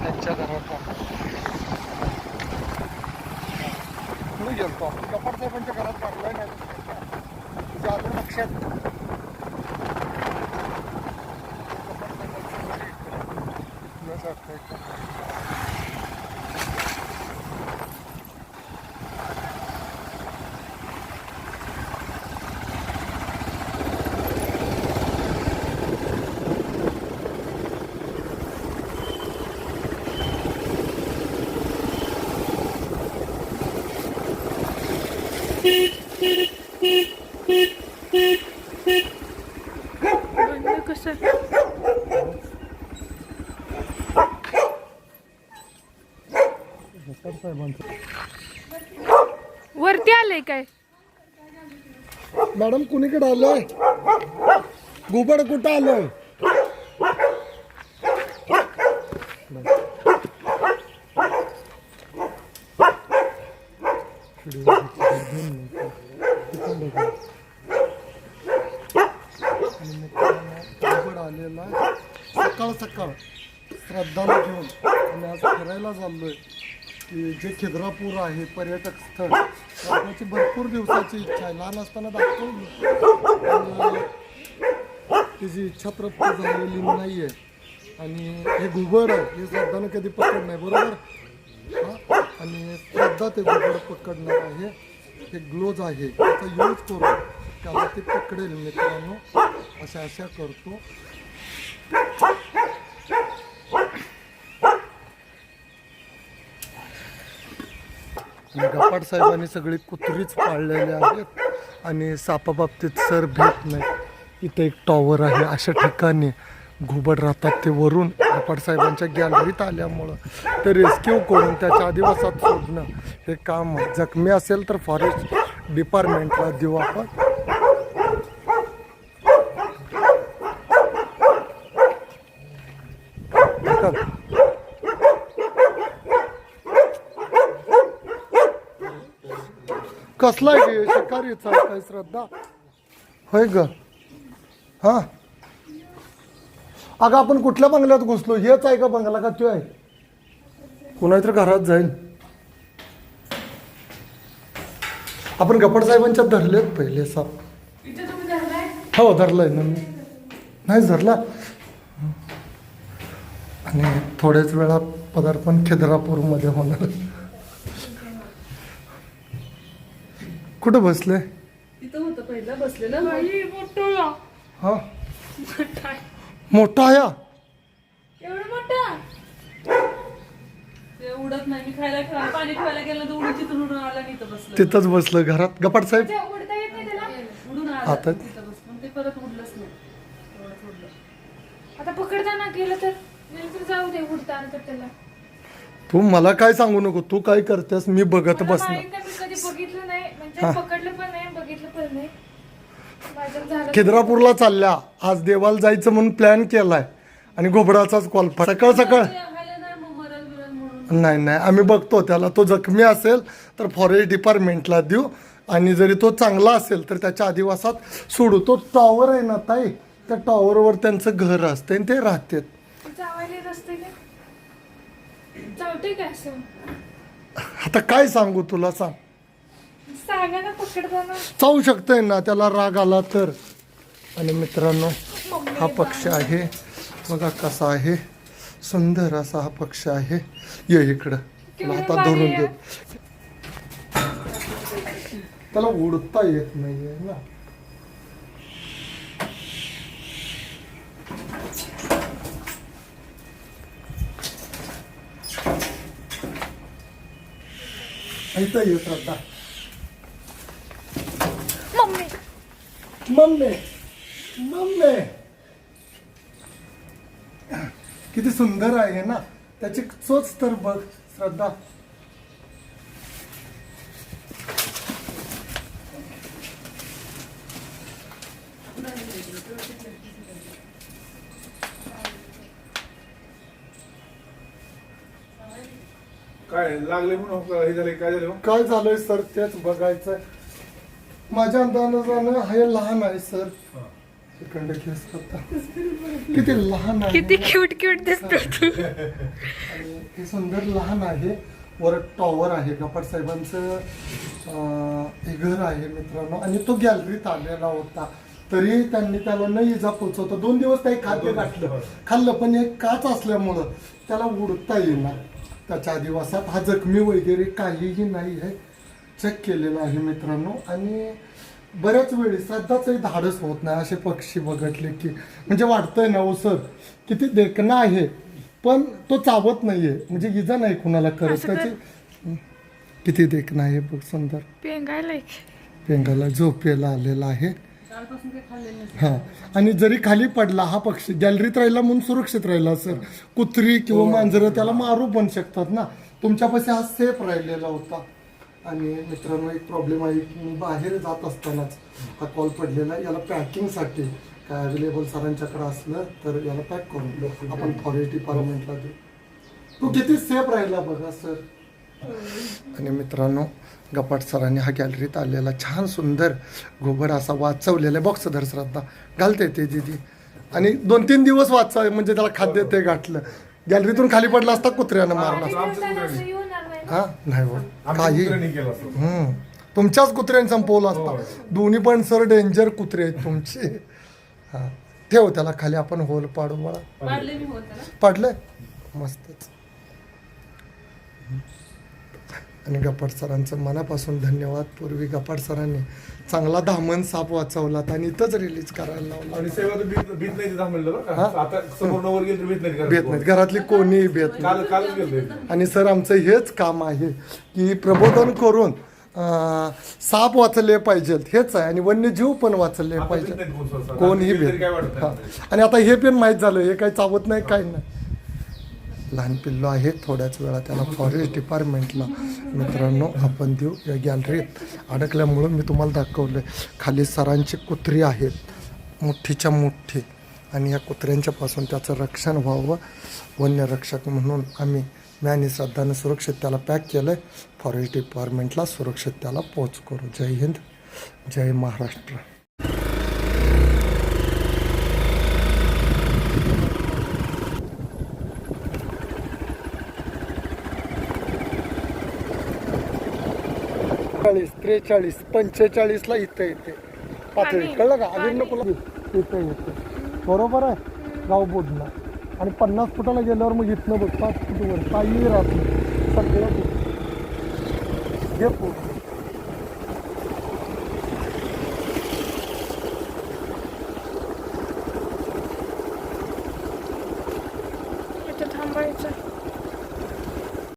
त्यांच्या घरात पुढे गेलतो आपण कपाट साहेबांच्या घरात काढलाय नाही तुझ्या अजून लक्षात कसं वरती आलंय काय मॅडम कुणीकडे आलोय घुबड कुठं आलोय आलेला सकाळ सकाळ श्रद्धाला घेऊन आणि आज फिरायला चाललोय की जे खिद्रापूर आहे पर्यटक स्थळ त्याची भरपूर दिवसाची इच्छा आहे लहान असताना दाखवली तिची इच्छा प्राप्त झालेली नाही आहे आणि हे घुबड हे श्रद्धानं कधी पकड नाही बरोबर आणि श्रद्धा ते घुबड पकडणार आहे हे ग्लोज आहे त्याचा यूज करून त्याला ते पकडेल मित्रांनो अशा आशा करतो आणि गपाट साहेबांनी सगळी कुत्रीच पाळलेले आहेत आणि सापाबाबतीत सर भेट नाही इथे एक टॉवर आहे अशा ठिकाणी घुबड राहतात ते वरून गपाट साहेबांच्या गॅलरीत आल्यामुळं ते रेस्क्यू करून त्याच्या आदिवासात सोडणं हे काम जखमी असेल तर फॉरेस्ट डिपार्टमेंटला देऊ आपण कसला आहे शिकारीचा काय श्रद्धा होय ग हा अगं आपण कुठल्या बंगल्यात घुसलो हेच आहे का बंगला का तो आहे कुणाच्या घरात जाईल आपण गपाट साहेबांच्यात धरलेत पहिले साप हो धरलाय ना मी नाही धरला आणि थोड्याच वेळा पदार्पण खिद्रापूरमध्ये होणार कुठं बसले तिथं होतं पहिलं बसलेलं हा मोठा आहे एवढं मोठं ते उडत नाही मी खायला पाणी ठेवायला गेलं तर उडून तिथून उडून आला आणि इथं बसलं तिथंच बसलं घरात गपाट साहेब उडता येत नाही त्याला उडून आला आता तिथं बसलं ते परत उडलंच नाही आता पकडताना गेलं तर जाऊ दे उडता तर त्याला तू मला काय सांगू नको तू काय करतेस मी बघत बसणार कधी बघितलं नाही म्हणजे पकडलं पण नाही बघितलं पण नाही खिद्रापूरला चालल्या आज देवाला जायचं म्हणून प्लॅन केलाय आणि घोबडाचाच कॉल सकाळ सकाळ नाही नाही आम्ही बघतो त्याला तो जखमी असेल तर फॉरेस्ट डिपार्टमेंटला देऊ आणि जरी तो चांगला असेल तर त्याच्या आदिवासात सोडू तो टॉवर आहे ना ताई त्या टॉवरवर त्यांचं घर असते आणि ते राहतात आता काय सांगू तुला सांग चावू शकतोय ना त्याला राग आला तर आणि मित्रांनो हा पक्ष आहे बघा कसा आहे सुंदर असा हा पक्ष आहे ये इकडं तुला हातात धरून दे त्याला उडता येत नाहीये ना ऐकता येत श्रद्धा मम्मी मम्मी किती सुंदर आहे ना त्याची चोच तर बघ श्रद्धा काय लागले म्हणून हे झाले काय झालं काय झालंय सर तेच बघायचंय. माझ्या अंदाजानं हे लहान आहे सर. इकडे केस करता किती लहान आहे. किती क्यूट क्यूट दिसतो तू. आणि हे सुंदर लहान आहे. वर टॉवर आहे गपाट साहेबांचं हे घर आहे मित्रांनो. आणि तो गॅलरीत आलेला होता तरी त्यांनी त्याला न इजा पोचवता 2 दिवस काही खाद्य खाल्लं पण एक काच असल्यामुळं त्याला उडता येईना. त्याच्या आदिवासात हा जखमी वगैरे काहीही नाही आहे. चेक केलेलं आहे मित्रांनो. आणि बऱ्याच वेळी सध्याचंही धाडस होत नाही असे पक्षी बघितले की म्हणजे वाटतंय ना ओ सर किती देखणं आहे पण तो चावत नाहीये म्हणजे इजा नाही कुणाला करत. त्याची किती देखणं आहे बघ सुंदर. पेंगायला पेंगाला झोपेला आलेला आहे. कालपासून काही खाल्लेलं नाही. हा आणि जरी खाली पडला हा पक्षी गॅलरीत राहिला म्हणून सुरक्षित राहिला सर. कुत्री किंवा मांजरं त्याला मारू पण शकतात ना. तुमच्यापाशी हा सेफ राहिलेला होता. आणि मित्रांनो एक प्रॉब्लेम आहे की मी बाहेर जात असतानाच हा कॉल पडलेला आहे. याला पॅकिंगसाठी काय अवेलेबल सरांच्याकडे असलं तर याला पॅक करून आपण फॉरेस्ट डिपार्टमेंटला देऊ. तू किती सेफ राहिला बघा सर. आणि मित्रांनो गपाट सरांनी हा गॅलरीत आलेला छान सुंदर गोबर असा वाचवलेला बॉक्स धर श्रद्धा घालते ते दिदी. आणि 2-3 दिवस वाचव म्हणजे त्याला खाद्य ते गाठलं. गॅलरीतून खाली पडला असता कुत्र्यानं मारला असता. हा नाही हो काही तुमच्याच कुत्र्याने संपवलं असता. दोन्ही पण सर डेंजर कुत्रे आहेत तुमचे. हा ठेव त्याला खाली आपण होल पाडू मला. पाडले मी होत त्याला. पाडलंय मस्तच. आणि गपाट सरांचं मनापासून धन्यवाद. पूर्वी गपाट सरांनी चांगला धामण साप वाचवलात आणि इथंच रिलीज करायला लावला. आणि सेवा तर भीत नाही तिथं म्हणलं बरं का? आता समोर वर गेलं तर भीत नाही भेट नाहीत घरातली कोणीही भेट नाही. कालच गेलं आणि सर आमचं हेच काम आहे की प्रबोधन करून साप वाचले पाहिजेत हेच आहे. आणि वन्यजीव पण वाचले पाहिजे कोणीही भेट. हा आणि आता हे पण माहीत झालं हे काही चावत नाही काय नाही. लहान पिल्लो आहे थोड्याच वेळा त्याला फॉरेस्ट डिपार्टमेंटला मित्रांनो आपण देऊ. या गॅलरीत अडकल्यामुळं मी तुम्हाला दाखवलं खाली सरांची कुत्री आहेत मोठीच्या मोठी. आणि या कुत्र्यांच्यापासून त्याचं रक्षण व्हावं वन्यरक्षक म्हणून मी आणि श्रद्धानं सुरक्षित त्याला पॅक केलं आहे. फॉरेस्ट डिपार्टमेंटला सुरक्षित त्याला पोच करू. जय हिंद जय महाराष्ट्र. 43, 45ला इथं येते पातळी कळलं का. अजून नको इथं येते बरोबर आहे गाव बोधला. आणि 50 फुटाला गेल्यावर मग इथनं बघ 5 फूट वर काही राहत नाही सगळं हे